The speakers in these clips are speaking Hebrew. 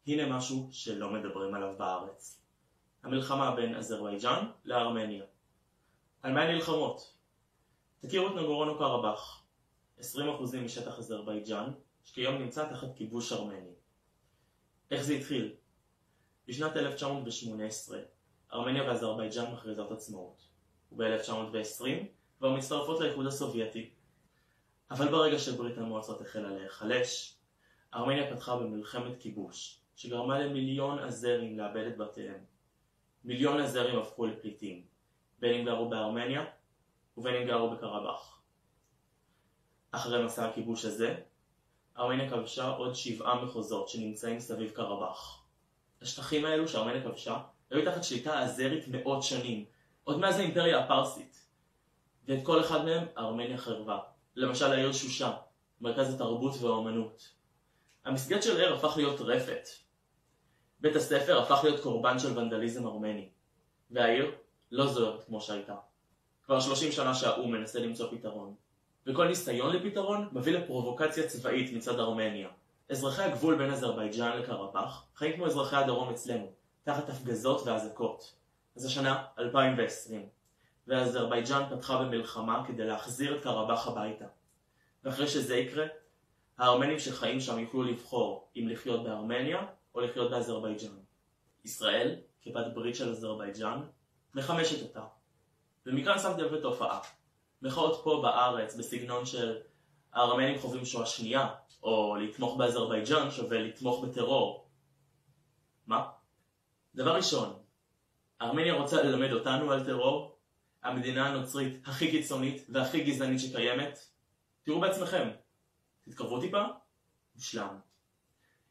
הנה משהו שלא מדברים עליו בארץ. המלחמה בין אזרבייג'אן לארמניה. על מה הן נלחמות? תכירו את נגורנו קרבאח, 20% משטח אזרבייג'אן, שכיום נמצא תחת כיבוש ארמני. איך זה התחיל? בשנת 1918, ארמניה ואזרבייג'אן מכריזות עצמאות, וב-1920 כבר מצטרפות לאיחוד הסובייטי. אבל ברגע שברית המועצות החלה להיחלש, ארמניה פתחה במלחמת כיבוש, שגרמה למיליון אזרים לאבד את בתיהם. מיליון אזרים הפכו לפליטים, בין אם גרו בארמניה ובין אם גרו בקרבאח. אחרי מסע הכיבוש הזה, ארמניה כבשה עוד 7 מחוזות שנמצאים סביב קרבאח. השטחים האלו שארמניה כבשה היו תחת שליטה אזרית מאות שנים, עוד מאז האימפריה הפרסית. ואת כל אחד מהם ארמניה חרבה. למשל העיר שושה, מרכז התרבות והאומנות. המסגד של העיר הפך להיות רפת. בית הספר הפך להיות קורבן של ונדליזם ארמני. והעיר לא זוהרת כמו שהייתה. כבר 30 שנה שהאו"ם מנסה למצוא פתרון. וכל ניסיון לפתרון מביא לפרובוקציה צבאית מצד ארמניה. אזרחי הגבול בין אזרבייג'אן לקרבאח חיים כמו אזרחי הדרום אצלנו, תחת הפגזות ואזעקות. אז השנה 2020, ואזרבייג'אן פתחה במלחמה כדי להחזיר את קרבאח הביתה. ואחרי שזה יקרה, הארמנים שחיים שם יוכלו לבחור אם לחיות בארמניה או לחיות באזרבייג'אן. ישראל, כבת ברית של אזרבייג'אן, מחמשת אותה. ומכאן שמתי לב לתופעה. מחאות פה בארץ בסגנון של הארמנים חווים שואה שנייה, או לתמוך באזרבייג'אן שווה לתמוך בטרור. מה? דבר ראשון, ארמניה רוצה ללמד אותנו על טרור, המדינה הנוצרית הכי קיצונית והכי גזענית שקיימת. תראו בעצמכם, תתקרבו טיפה, מושלם.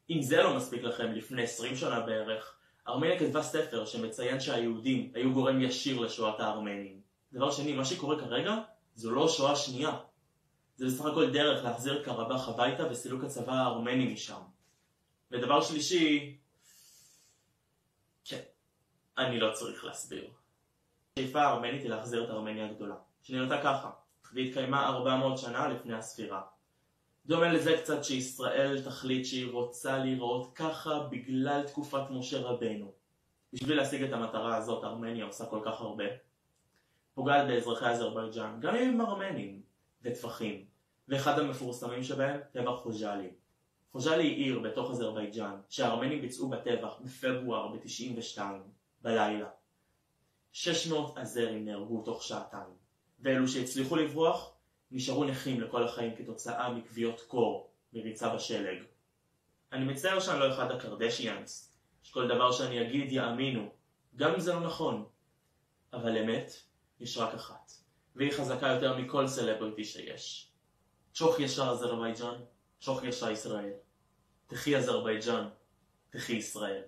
אם זה לא מספיק לכם, לפני 20 שנה בערך, ארמניה כתבה ספר שמציין שהיהודים היו גורם ישיר לשואת הארמנים. דבר שני, מה שקורה כרגע זו לא שואה שנייה. זה בסך הכל דרך להחזיר את קרבאח הביתה וסילוק הצבא הארמני משם. ודבר שלישי, כן, אני לא צריך להסביר. השאיפה הארמנית היא להחזיר את ארמניה הגדולה, שנראתה ככה, והתקיימה 400 שנה לפני הספירה. דומה לזה קצת שישראל תחליט שהיא רוצה להיראות ככה בגלל תקופת משה רבנו. בשביל להשיג את המטרה הזאת ארמניה עושה כל כך הרבה. פוגעת באזרחי אזרבייג'אן, גם אם הם ארמנים וטבחים, ואחד המפורסמים שבהם, טבח חוג'אלי. חוג'אלי היא עיר בתוך אזרבייג'אן, שהארמנים ביצעו בטבח בפברואר ב-92, בלילה. 600 אזרים נהרגו תוך שעתיים, ואלו שהצליחו לברוח, נשארו נכים לכל החיים כתוצאה מכוויות קור מריצה בשלג. אני מצטער שאני לא אחד הקרדשיאנס, שכל דבר שאני אגיד יאמינו, גם אם זה לא נכון. אבל אמת, יש רק אחת, והיא חזקה יותר מכל סלבריטי שיש. צ'וך ישר אזרבייג'אן, צ'וך ישר ישראל. תחי אזרבייג'אן, תחי ישראל.